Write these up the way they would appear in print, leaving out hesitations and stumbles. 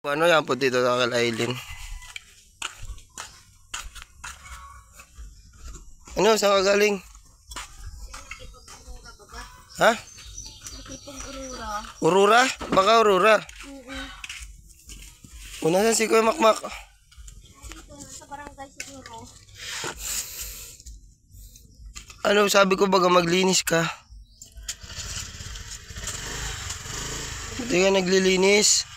Ano yan po dito sa Aileen? Ano, saan ka galing? Ha? Urura? Baka Urura? Una saan si Kuya Makmak? Sa barangay siguro. Ano, sabi ko baga maglinis ka. Hindi ka naglilinis.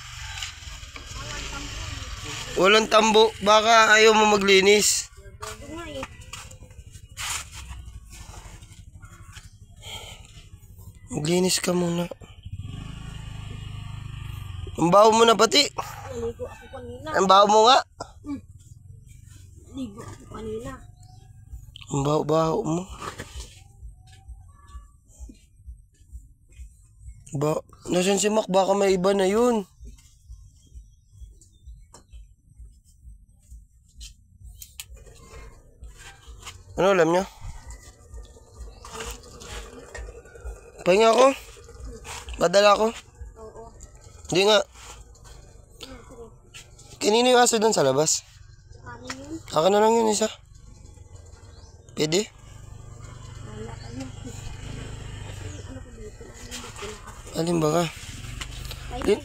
Walang tambo. Baka ayaw mo maglinis. Maglinis ka muna. Ang baho mo na pati. Ligo ako kanina. Ang baho mo nga. Ligo ako kanina. Ang baho mo. Nasaan si Mac? Baka may iba na yun. Ano alam niya? Pahinga ako? Padala ako? Oo. Hindi nga. Kanino yung aso doon sa labas? Ano yun? Akin na lang yun isa. Pwede? Wala ka na. Ano ko dito? Alin ba ka? Ay,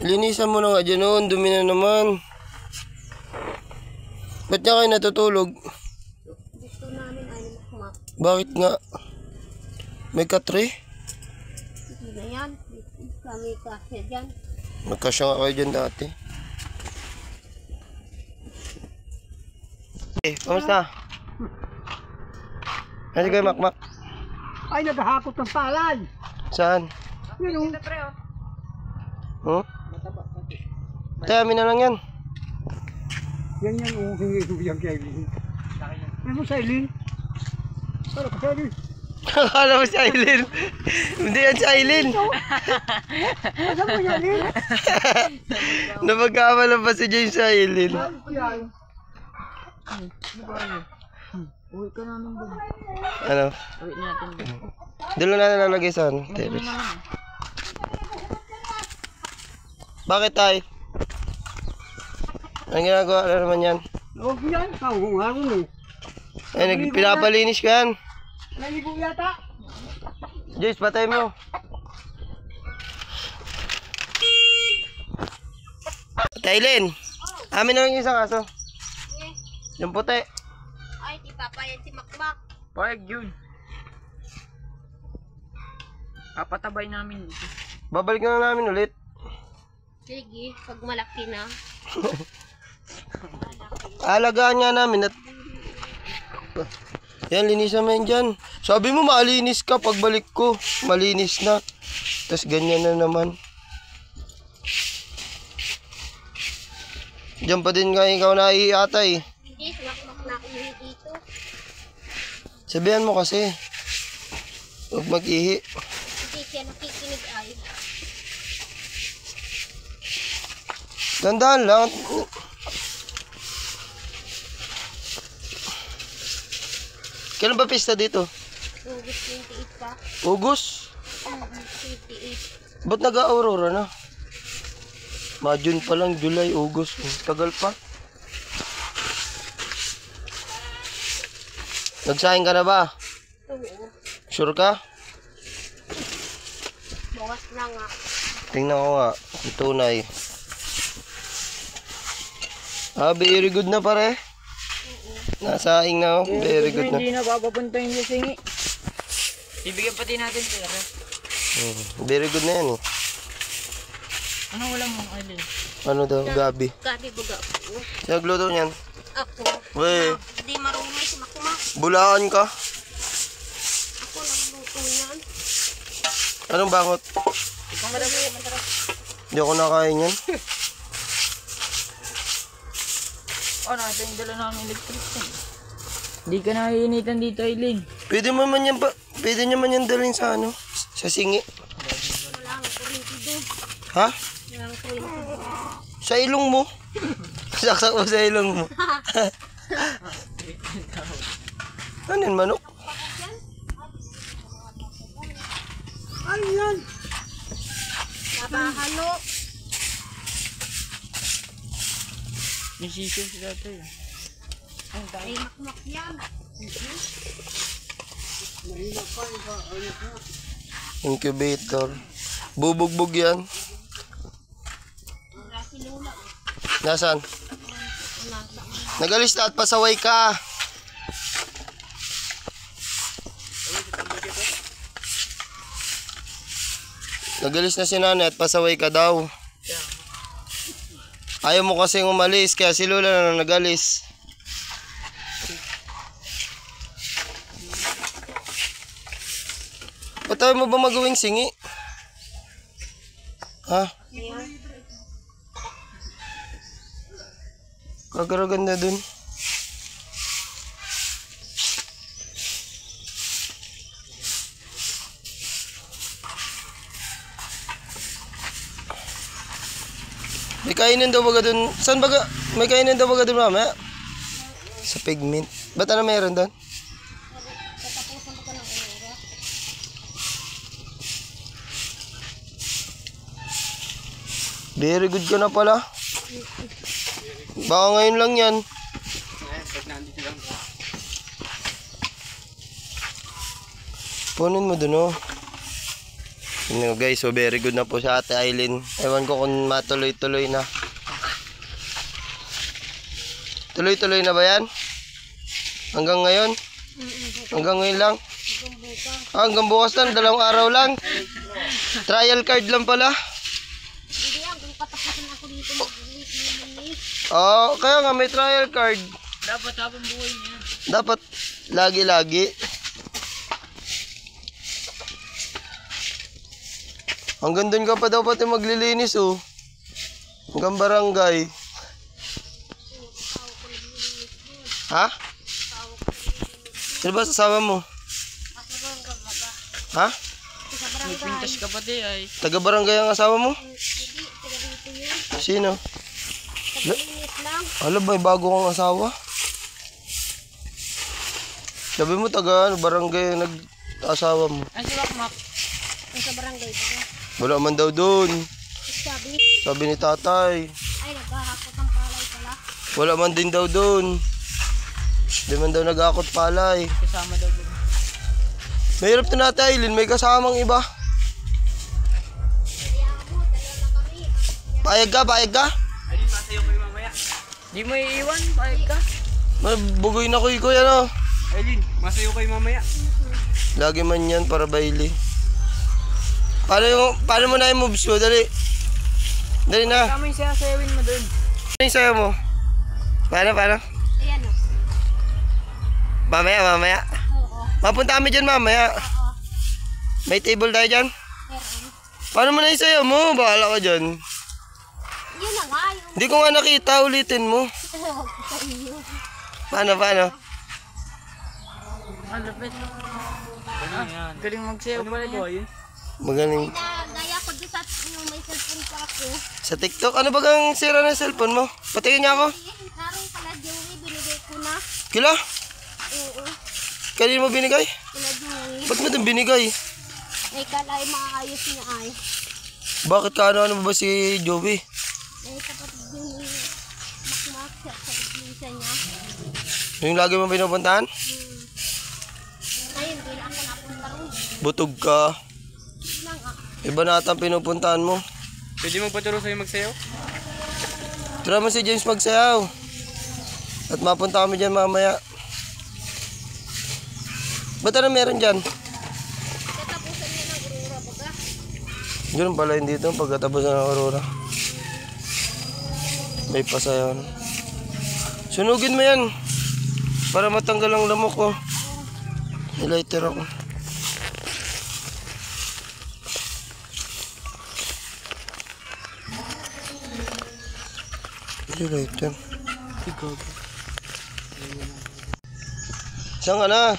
Linisan mo na nga dyan noon. Dumi na naman. Ba't niya kayo natutulog? gusto namin ay makmak. Bakit nga? May katre? Hindi na yan. Kami kasi dyan. Nagkasya nga kayo dyan dati. Kamusta? Ano kayo Makmak? Ay, naghahakot ng palay. Saan? Yun o. Hmm? Kaya amin na lang yan. Yan yan o. Hingi ko biyang kay Eileen. Ano mo sa Eileen? Ano ka sa Eileen? Akala mo si Aileen. Hindi yan si Aileen. Ano mo yan Eileen? Napagkamalan pa si James sa Aileen. Yan. Uwi ka namin dun. Ano? Uwi natin dun. Doon lang natin nalagay sa ano? Terrace. Bakit tay? Anong ginagawa na naman yan? Huwag yan. Kahungaron eh. Ay, pinapalinis ka yan. Naligo yata. Jace, patay mo. Taylin, amin na lang yung isang aso. Yung puti. Ay, di papayan si Makmak. Payag yun. Papatabay namin dito. Babalik na lang namin ulit. Sige, pag malaki na. Alagaan nga namin at... Yan, linisan mo yan dyan. Sabi mo malinis ka, pagbalik ko malinis na. Tapos ganyan na naman. Diyan pa din nga ikaw naiatay. Hindi, si Makmak na uwi dito. Sabihan mo kasi. Huwag mag-ihi. Hindi siya nakikinig ay. Dandahan lang. Kailan ba pista dito? August 28 pa. August? 28. Ba't nag-aurora na? Ma-June pa lang, July, August. Tagal pa. Nagsahin ka na ba? Oo. Sure ka? Bukas na nga. Tingnan ko nga. Ang tunay. Very good na pare. Nasaing na oh. Very good na. Hindi na papapunta yung singi. Ibigyan pati natin sila. Very good na yan eh. Ano wala mong Aileen? Ano daw? Gabi. Gabi baga. Nagluto niyan. Ako. Wey. Hindi marunong si Makmak. Bulaan ka. Ako nagluto niyan. Anong bangot? Ikaw nga daw masarap. Hindi ako nakain yan. Ano, ito yung dala namin electric fan. Hindi ka naiinitan dito, Aileen. Pwede mo man yan pa. Pwede nyo man yan dalhin sa ano? Sa singi. Wala nga kurinti doon. Ha? Wala nga kurinti. Sa ilong mo. Saksak mo sa ilong mo. Ano yun, manok? Ano yan? Nabahalo. Yung sisyo si tatay. Ang tayo. Ay, makmak yan. Mahina pa, ano pa. Incubator. Bubugbog yan. Wala si Lola. Nasaan? Nasa. Nagalis na at pasaway ka. Nagalis na si nanay at pasaway ka daw. Ayaw mo kasing umalis, kaya si Lola na nagalis. Patawin mo ba magawing singi? Ha? Kagaraganda dun. May kainin daw baga dun. Saan baga? May kainin daw baga dun mamaya? Sa pigment. Ba't ano meron dun? Katapusan ko ng ulo. Very good ka na pala. Baka ngayon lang yan. Punin mo dun oh. Yun guys, so very good na po sa Ate Aileen. Ewan ko kung matuloy-tuloy na. Tuloy-tuloy na ba yan? Hanggang ngayon? Hanggang ngayon lang? Hanggang bukas lang, 2 araw lang. Trial card lang pala. Hindi yan, kung patapusin ako dito mag-linis. Oo, kaya nga may trial card. Dapat habang buhay niya. Dapat lagi-lagi. Hanggang doon ka pa daw pati maglilinis oh. Hanggang barangay. Ha? Sino ba sasama mo? Masarang ka baga. Ha? Sa May barangay. pintas ka pati ay. Taga barangay ang asawa mo? Hindi, taga dito yun. Sino? Taglinis lang. Alam ba, bago kang asawa? Sabi mo taga barangay nag-asawa mo. Ay, si Makmak. Yung sa barangay baga. Wala man daw doon. Sabi, Sabi ni tatay. ay naghahakot ng palay pala. Wala man din daw doon. Di man daw nag-akot palay. Kasama daw. Mahirap to natin Aileen, may kasamang iba. Kaya mo, tayo na kami. Payag ka, payag ka? Di mo iiwan, pahig ka. Bugoy na kuy ano? Aileen, masayo kayo mamaya. Lagi man yan para baili. Paano mo na yung moves ko? Dali. Dali na. Kama yung sinasayawin mo dun. Ano yung sayo mo? Paano? Ayan o. Mamaya. Oo. Mapunta kami dyan mamaya. Oo. May table tayo dyan. Meron. Paano mo na yung sayo mo? Bahala ka dyan. Yun na nga yung Hindi ko nga nakita, ulitin mo. sa iyo. Paano? Ang lapit. Galing magsayaw pala niya. Magaling. Nagaya ko doon sa yung may cellphone pa ako. Sa TikTok, ano ba kang sira ng cellphone mo? Patingin niya ako. Naroon pala Joey, binigay ko na. Kila? Oo. Kanina mo binigay? Pala Joey. Ba't mo din binigay? Ay kalay maayos niya ay. Bakit ano ba si Joey? Ay kapatid din ni Makmak sa iglesia niya. Yung lagi mo pinupuntahan? Ngayon, di na ako napunta ron. Butog ka. Yun na nga. Iba na ata ang pinupuntahan mo. Pwede magpaturo sa'yo magsayo? Tira mo si James magsayaw. At mapunta kami dyan mamaya. Ba't ano meron dyan? Tatapusan niya ng Aurora baga. Ganun pala hindi dito pagkatapos ng Aurora. May pasayaw na. Sunugin mo yan. Para matanggal ang lamok ko. Nilighter ako. Nilighter. Saan ka na?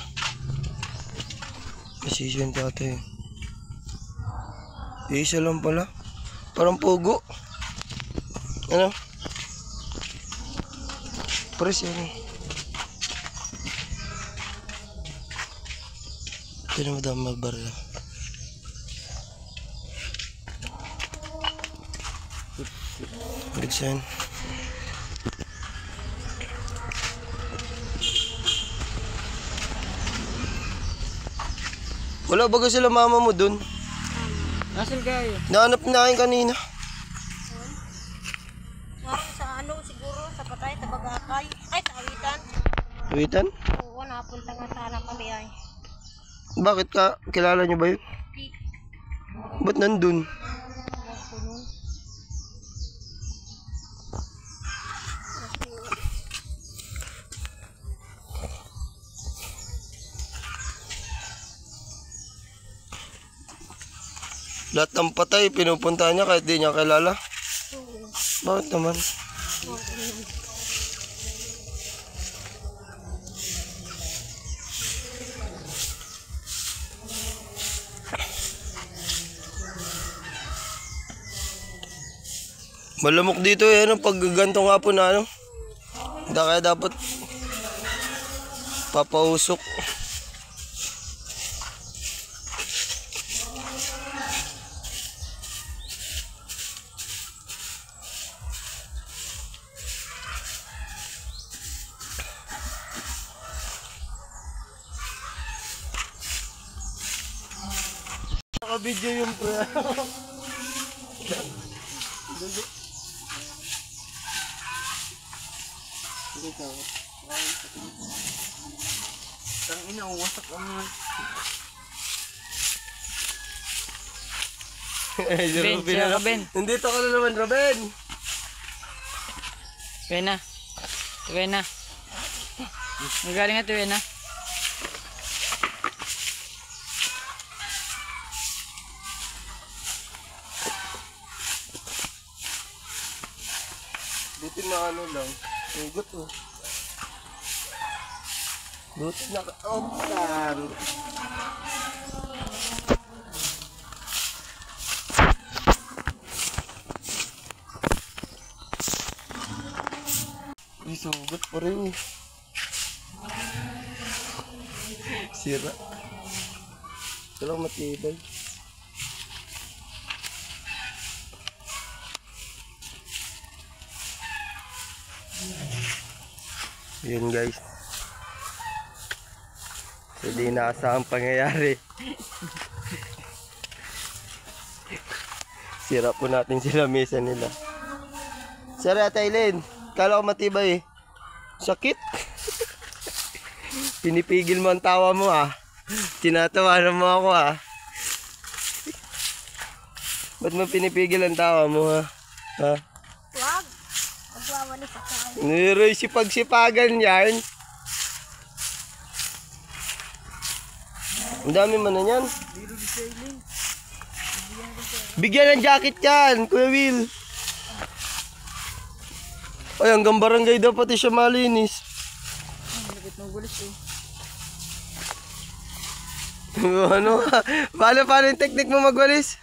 Masisyon dati. Isa lang pala. Parang pugo. Ano? Press yan. Ito na madami magbarila. Good sign. Wala baga sila mama mo dun? Nasaan kayo? Nahanap na akin kanina. Parang sa ano, siguro, sa patay, sa bagakay. Ay, sa awitan. Witan? Oo, napunta nga sana kami ay. Bakit ka? Kilala nyo ba yun? Ba't nandun? Lahat ng patay, pinupunta niya kahit di niya kilala. Bakit naman? Malamok dito eh, ano, pag ganito nga po na ano. Kaya dapat papausok. Naka-video yung pre. Tang ina, wasak ang mga. Ben, siya ka Ben. Nandito ka na naman, Robin. Ben na. Ben na. Magaling nga ito, Ben na. Buti na ano lang. Hugot oh. Buti na ka-optan. Sugot pa rin. Sira. Ito lang matibay. Yun guys. So di naasahang pangyayari. Sira po natin sila mesa nila. Sir Ate Aileen, kala ko matibay eh. Sakit. Pinipigil mo ang tawa mo ah. Tinatawanan mo ako ah. Ba't mo pinipigil ang tawa mo ha? Ha? Wag. Magwawalis sa kain. Niroy sipag-sipagan yan. Ang dami man na yan. Bigyan ng jacket yan, Kuya Will. Ay, hanggang barangay daw pati siya malinis. Lapit ng gulis eh. Ano? Paano yung technique mo magwalis?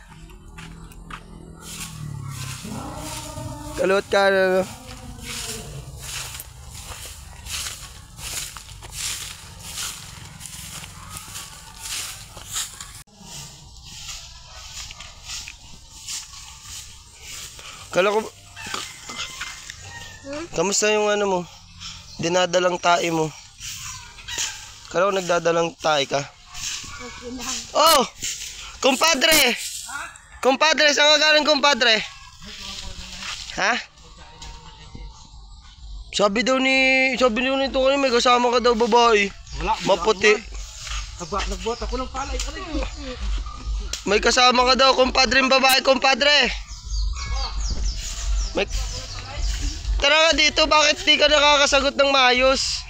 Kalot ka na, no? Kala ko... Kamusta yung ano mo? Dinadalang tae mo. Kala ko nagdadalang tae ka. Okay lang. Oh! Kumpadre! Kumpadre, saan ka galing kumpadre? Ha? Sabi daw nito kanina may kasama ka daw babae. Wala. Maputi. Nagbuhat ako ng palay. May kasama ka daw kumpadre babae, kumpadre. May... Tara nga dito, bakit di ka nakakasagot ng maayos?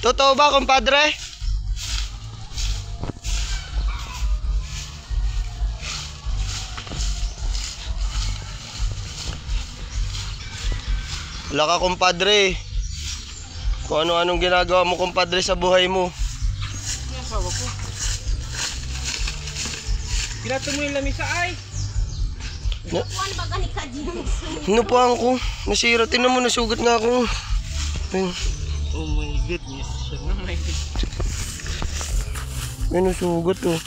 Totoo ba, kumpadre? Wala ka, kumpadre. Kung ano-anong ginagawa mo, kumpadre, sa buhay mo. Ang asawa ko. Pinato mo yung lamisa ay. Kuan ba gani ka James? Ano pa ako? Nasira, tinan mo, nasugat nga ako. Ayun. Oh my goodness. Oh my goodness. May nasugat oh.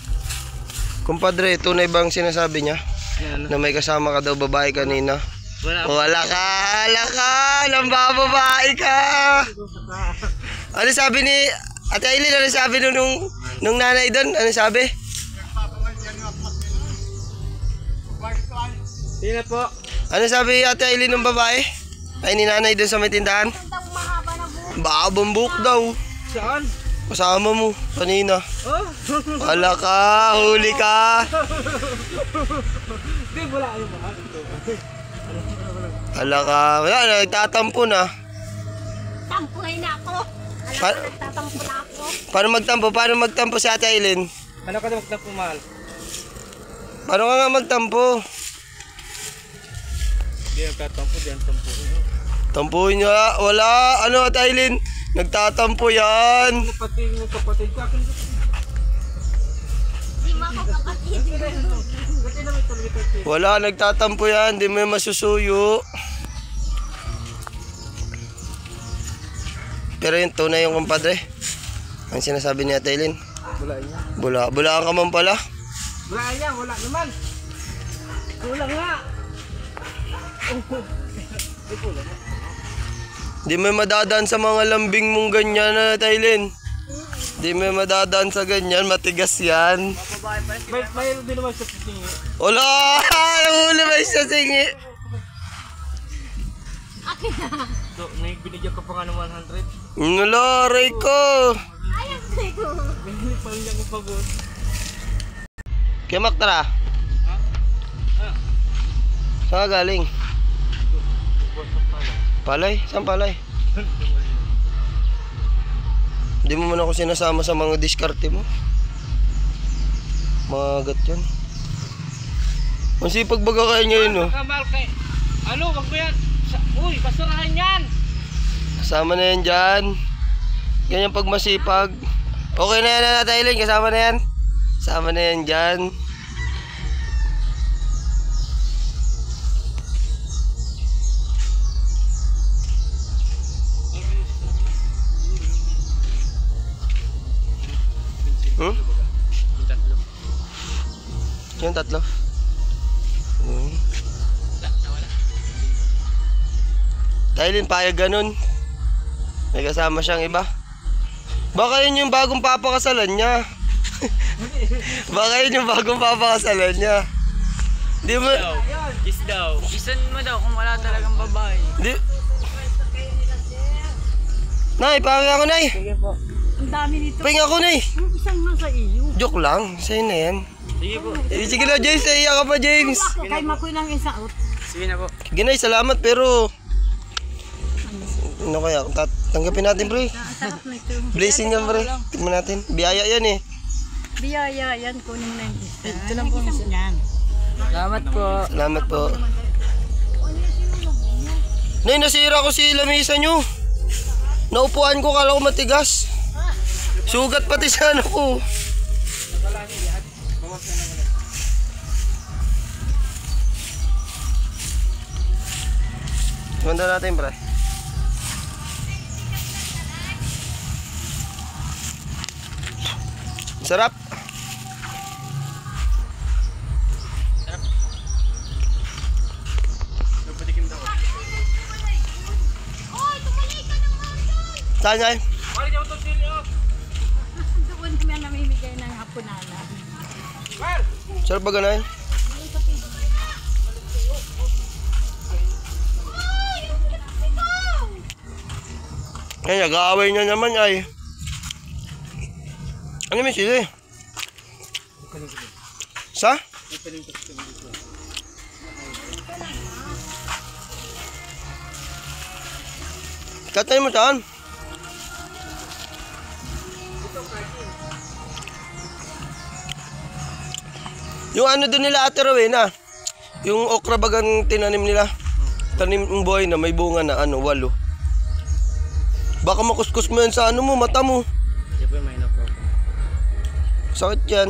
Kumpadre, tunay bang sinasabi niya? Yan. Na may kasama ka daw babae kanina? Wala. Wala ka, lambababae ka. Ano sabi ni Ate Aileen, ano sabi nung nanay doon? Ano sabi? Sino po? Ano sabi Ate Aileen ng babae? Ay, ni nanay doon sa may tindahan? Ang mahaba na buhok. Baka bambuk daw. Saan? Kasama mo, kanina. Oh? Wala ka, huli ka. Hindi, wala kayo ba? Wala ka. Wala, nagtatampo na. Tampuhin na ako. Alam Pa- ko, nagtatampo na ako. Paano magtampo? Paano magtampo si Ate Aileen? Ano ka na magtapo, mahal? Paano ka nga magtampo? Hindi ang tatampo, di ang tampo. Tampuhin niya. Wala. Ano Ate Aileen? Nagtatampo yan. Pati yung kapatid ko, akin Di mo ako kapatid. Gati na may talaga ito. Wala, nagtatampo yan. Di mo yung masusuyo. Pero yung tunay yung kumpadre. Ang sinasabi ni Ate Aileen. Wala niya. Bulaan ka man pala. Wala niya, wala naman. Kulang nga. Di kulang nga. Di mo madadaan sa mga lambing mong ganyan na Aileen. Di mo madadaan sa ganyan, matigas yan. May din naman sa pitingi. Wala! Nahuli ba siya singi? Akin na. So, may binigyan ka pa nga ng 100. Nalaray ko! Ayaw ko. Binili pa rin niya kong pagod. Kimak tara. Saan ka galing? Palay? Saan palay? Hindi mo man ako sinasama sa mga diskarte mo. Mga gat yan. Ang sipag baga kayo ngayon, no? Kamal kay... Ano, wag mo yan. Uy, basurahan yan. Kasama na yan dyan. Ganyan pag masipag. Okay na yan na Aileen, kasama na yan. Kasama na yan dyan. Hmm? Yung tatlo. Aileen, payag ganun. May kasama siyang iba. Baka yun yung bagong papakasalan niya. Baka yun yung bagong papakasalan niya. Di mo... Kiss daw. Isan mo daw kung wala talagang babae. Di... Nay, pangin ako, Nay. Sige po. Ang dami nito. Pangin ako, Nay. Yung isang nasa iyo. Joke lang. Sa'yo na yan. Sige po. Sige na, James. Iyak ka pa, James. Ako, kay Makoy lang isa out. Sige na po. Ginay, salamat, pero... Ano kaya? Tanggapin natin, pre. Ang sarap na ito. Blessing yan, pre. Tignan natin. Biyaya yan, eh. Biyaya, yan. Kunin mo na yung isa. Ito lang po. Yan. Salamat po. Salamat po. Nay, nasira ko si lamisa nyo. Naupuan ko, kala ko matigas. Sugat pati sa ano ko. Ganda natin, pre. Sarap. Saan yan? Wala niya ito sili oh. Doon kami namimigay ng hapunana. Sarap ba gano'n? Ay, nag-aaway na naman ay. Ano may sili? Sa? Katay mo saan? Yung ano doon nila Ate Rowena, yung okra bagang tinanim nila. Tanim ng buhay na may bunga na ano, 8. Baka makuskus mo yan sa ano mo, mata mo. Hindi po may enough po. Sakit yan.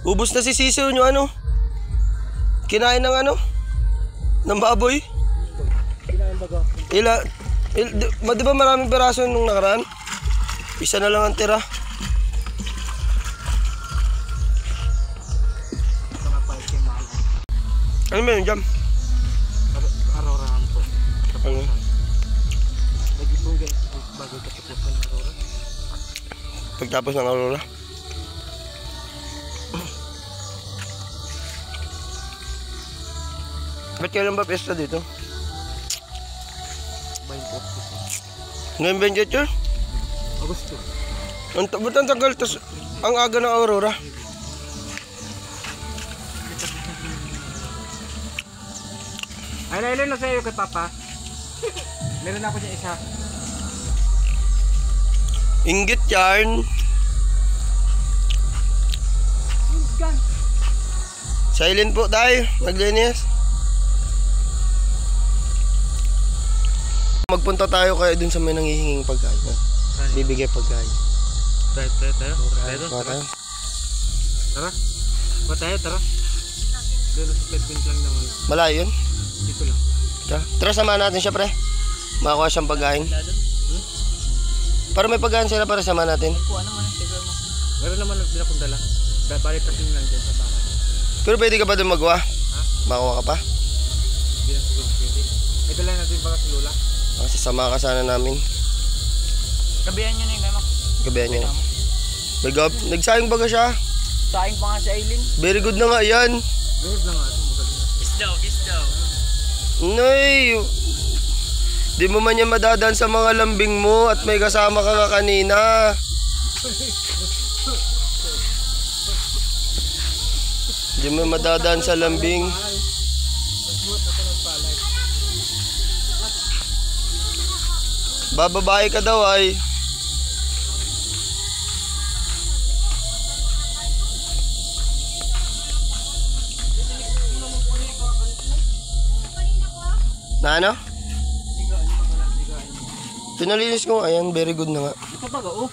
Ubus na si Sisiw nyo ano? Kinain ng ano? Ng baboy? Kinain baga. Di ba maraming peraso nung nakaraan? Isa na lang ang tira. Ano ba yun, Jam? Araw-arahan po. Ano? Nag-ibong ganito. Pagtapos ng Aurora. Ba't kailan ba pesta dito? Ngayon 28 yun? Agosto. Ba't ang tagal? Tas, ang aga ng Aurora. Ay, Lailin na sa'yo kay Papa. Meron ako dyan isa. Inggit yarn. Silent po tayo. Naglinis. Magpunta tayo kayo dun sa may nangihinging pagkain. Bibigay pagkain. Tayo. Mga tayo. Tara. Tara. Doon sa pet lang naman. Malayo yun. Dito lang. Tara samahan natin siya pre. Makakuha siyang pagkain. Para may pagkain sila para samahan natin. Kuha naman ang tigal mo. Meron naman sila kung dala. Balik kasi lang dyan sa bahay. Pero pwede ka ba dun magawa? Makakuha ka pa? Hindi na siguro pwede. May dala natin baka sa lula. Sasama ka sana namin. Gabihan nyo na yung kay Mac. Gabihan niya. Nagsayang baga siya. Saing pa nga si Aileen. Very good na nga yan. Ganyan lang nga. Kiss daw. Nay, di mo man yan madadaan sa mga lambing mo at may kasama ka nga kanina. Di mo madadaan sa lambing. Bababae ka daw ay. Na ano? Pinalinis ko nga yan, very good na nga. Ito pa oh.